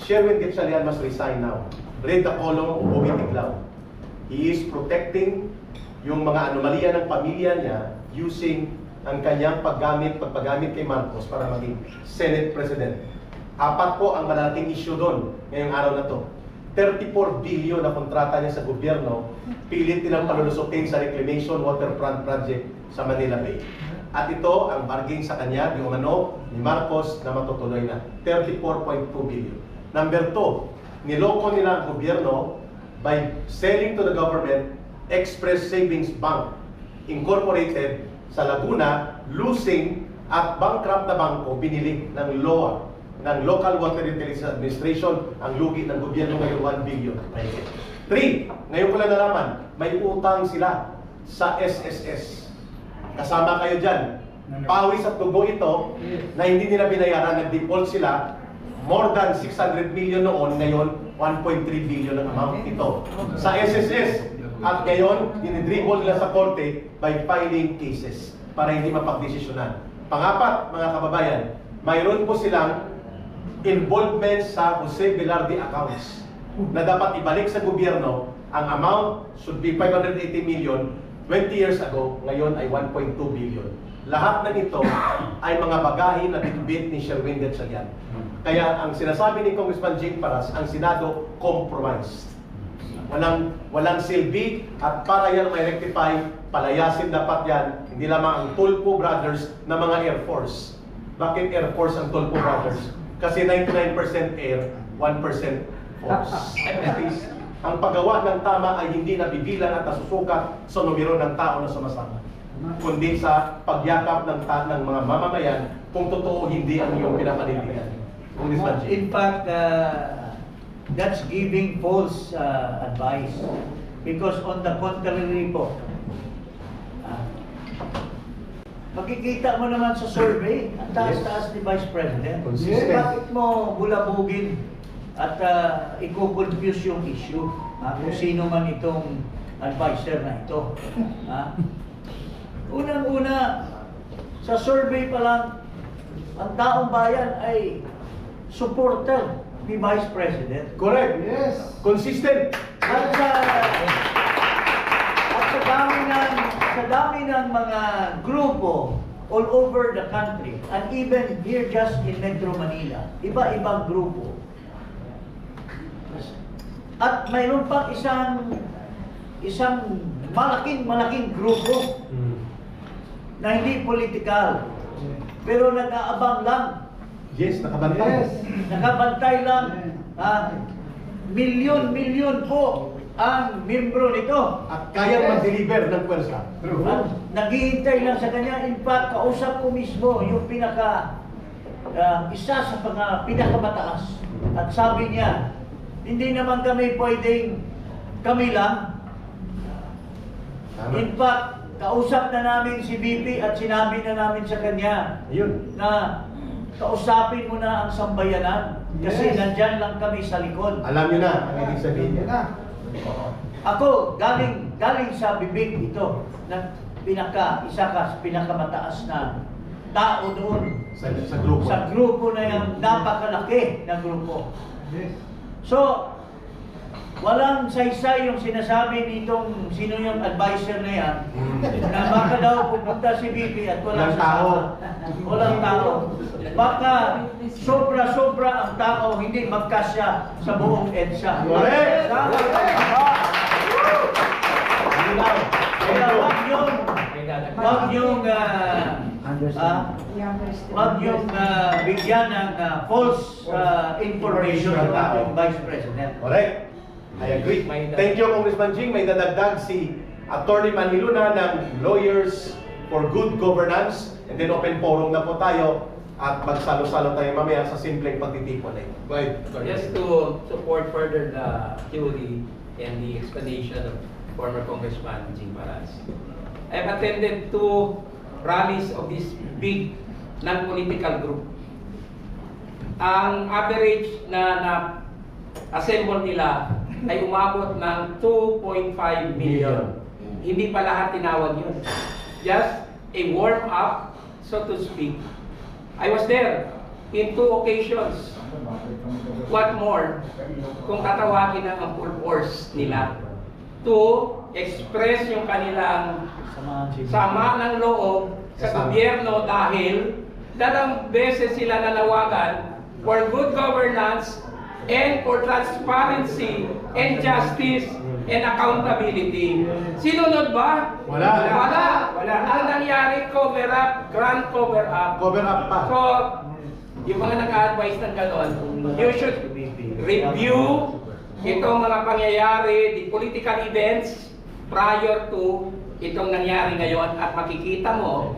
Sherwin Gatchalian must resign now. Read the column of Bobby Tiglao. He is protecting yung mga anomalya ng pamilya niya using ang kanyang pagpagamit kay Marcos para maging Senate President. Apat po ang malalaking issue doon ngayong araw na to. 34 billion na kontrata niya sa gobyerno, pilit nilang palulusutin sa reclamation waterfront project sa Manila Bay. At ito ang bargain sa kanya, di umano ni Marcos na matutuloy na. 34.2 billion. Number 2, niloko nila ang gobyerno by selling to the government Express Savings Bank Incorporated sa Laguna, losing at bankrupt na bangko binili ng LOA, ng Local Water Utilities Administration. Ang lugi ng gobyerno ngayon 1 billion. 3, ngayon ko lang nalaman, may utang sila sa SSS. Kasama kayo dyan. Pawis at dugo ito na hindi nila binayaran, nag-default sila. More than 600 million noon, ngayon 1.3 billion ang amount ito sa SSS. At ngayon, dinidribble nila sa korte by filing cases para hindi mapagdesisyonan. Pangapat, mga kababayan, mayroon po silang involvement sa Jose Velarde accounts na dapat ibalik sa gobyerno. Ang amount should be 580 million 20 years ago, ngayon ay 1.2 billion. Lahat ng ito ay mga bagahe na bitbit ni Sherwin Gatchalian. Kaya ang sinasabi ni Congressman Jing Paras, ang Senado compromised. Walang silbi, at para yan may rectify, palayasin dapat yan, hindi lamang ang Tulfo Brothers na mga Air Force. Bakit Air Force ang Tulfo Brothers? Kasi 99% air, 1% force. Ang paggawa ng tama ay hindi nabibilang at nasusukat sa numero ng tao na sumasama, kundi sa pagyakap ng mga mamamayan kung totoo hindi ang iyong pinapanindigan. In fact, that's giving false advice. Because on the contrary po, makikita mo naman sa survey, ang taas-taas ni Vice President. Bakit mo bulabugin at i-confuse yung issue kung sino man itong advisor na ito? Unang-una, sa survey pa lang, ang taong bayan ay supporter ni Vice President. Correct. Yes. Consistent. At sa dami ng mga grupo all over the country, and even here just in Metro Manila, iba-ibang grupo. At mayroon pang isang malaking grupo na hindi political, pero nag-aabang lang. Yes, nakabantay. Yes. Nakabantay lang. Milyon po ang membro nito. At kaya mag-deliver ng pwersa. Naghihintay lang sa kanya. In fact, kausap ko mismo yung isa sa mga pinakamataas. At sabi niya, hindi naman kami pwedeng kami lang. In fact, kausap na namin si VP at sinabi na namin sa kanya na kausapin mo na ang sambayanan kasi nandyan lang kami sa likod. Alam niyo na ang ibig sabihin niya. Ako, galing sa bibig ito na isa ka sa pinakamataas na tao doon sa grupo na yan, napakalaki na grupo. So, walang saysay yung sinasabi nitong sino yung advisor na yan na baka daw pupunta si VP at walang tao. Walang tao. Baka sobra-sobra ang tao hindi magkasya sa buong EDSA. Correct! Wag yung bigyan ng false information sa ating Vice President. Correct. I agree. Thank you, Congressman Jing. May dadagdag si Attorney Maniluna ng Lawyers for Good Governance. And then open forum na po tayo at magsalo-salo tayo mamaya sa simpleng pagtitipon na ito. Go ahead. Just to support further the theory and the explanation of former Congressman Jing Paras. I've attended 2 rallies of this big non-political group. Ang average na assemble nila ay umabot ng 2.5 million. Hindi pa lahat tinawag yun. Just a warm-up, so to speak. I was there in 2 occasions. What more, kung tatawagin na ang full force nila to express yung kanilang sama ng loob sa gobyerno dahil dalawang beses sila nanawagan for good governance and for transparency and justice and accountability. Sinunod ba? Wala. Wala. Ang nangyari, cover up, grand cover up. Cover up pa. So, yung mga nag-advise ng gano'n, you should review itong mga pangyayari, the political events prior to itong nangyari ngayon at makikita mo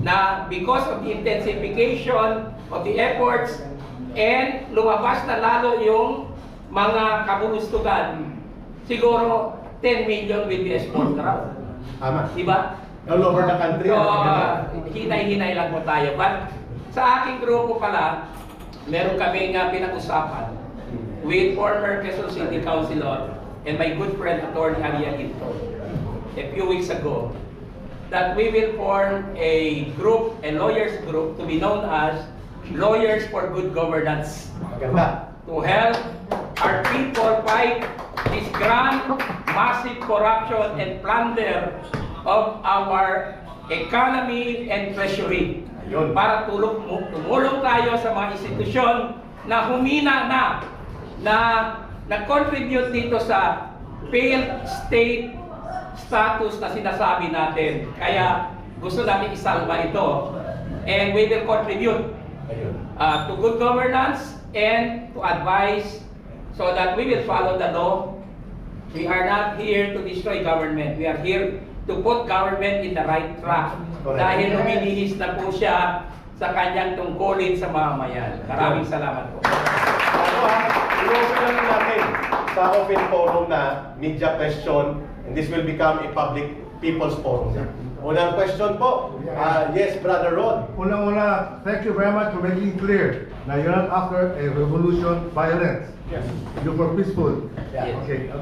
na because of the intensification of the efforts and lumabas na lalo yung mga kabulustugan, siguro 10 million will be export now. Tama. Diba? All over the country. So, hinay-hinay lang po tayo. But sa aking grupo pala, meron kaming pinag-usapan with former Quezon City Councilor and my good friend Attorney Aria Ginto a few weeks ago that we will form a group, a lawyers group to be known as Lawyers for Good Governance, Maganda. to help our people fight this grand, massive corruption and plunder of our economy and treasury. Ayun. Para tumulong tayo sa mga institusyon na humina na nag-contribute dito sa failed state status na sinasabi natin. Kaya gusto natin isalba ito. And we will contribute Ayun. to good governance and to advise so that we will follow the law. We are not here to destroy government. We are here to put government in the right track. Correct. Dahil lumilihis na po siya sa kanyang tungkulin sa mamamayan. Maraming salamat po. Ano i-open lang natin sa open forum na media question and this will become a public people's forum. Unang question po. Yes, Brother Rod. Unang-una, thank you very much for making it clear na you're not after a revolution violence. Yes. You're for peaceful. Yeah. Okay.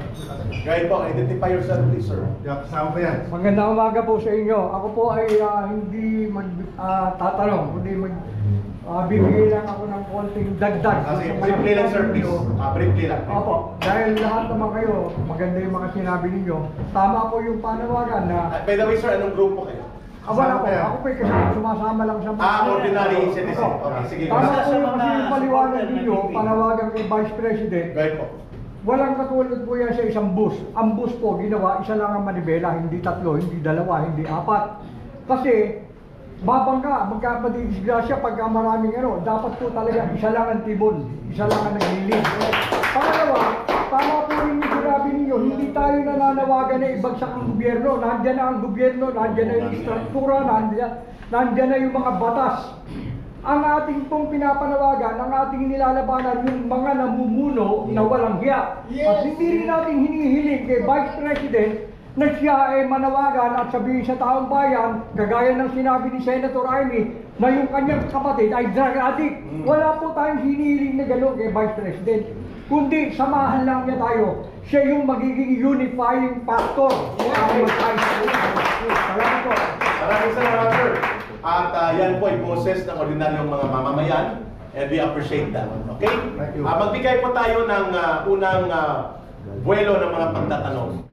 Guide po, identify yourself please, sir. Yeah, kasama pa yan. Magandang umaga po sa inyo. Ako po ay hindi tatanong, kundi bibigay lang ako ng konting dagdag. Kasi sa mga briefly lang, sir, please. ninyo. Briefly lang. Opo, dahil lahat naman kayo, maganda yung mga sinabi ninyo. Tama po yung panawagan na By the way, sir, anong grupo kayo? wala po, Kasama pa yan. ako po kasi sumasama lang sa Ordinary citizen. Opo. Okay, sige. Tama Sa po yung mga kasi yung paliwanag supporter ng ninyo, PDP. panawagan kay Vice President. Guide po. Walang katulad po yan sa isang bus. Ang bus po ginawa, isa lang ang manibela, hindi tatlo, hindi dalawa, hindi apat. Kasi babangga, magkapadisgrasya pagka maraming dapat po talaga isa lang ang tibon, isa lang ang naglilid. Pangalawa, tama po rin yung sinabi ninyo, hindi tayo nananawagan na ibagsak ang gobyerno. Nandiyan na ang gobyerno, nandiyan na yung struktura, nandiyan na yung mga batas. Ang ating pong pinapanawagan, ang ating nilalabanan yung mga namumuno na walang hiya. At hindi rin natin hinihiling kay Vice President na siya ay manawagan at sabihin sa taong bayan, kagaya ng sinabi ni Senator Amy, na yung kanyang kapatid ay drug addict. Wala po tayong hinihiling na gano'n kay Vice President. Kundi samahan lang niya tayo. Siya yung magiging unifying factor. Salamat po. Maraming salamat, sir. At yan po ay boses ng ordinaryong mga mamamayan and we appreciate that. Okay? Thank you. Magbigay po tayo ng unang buwelo ng mga pagtatanong.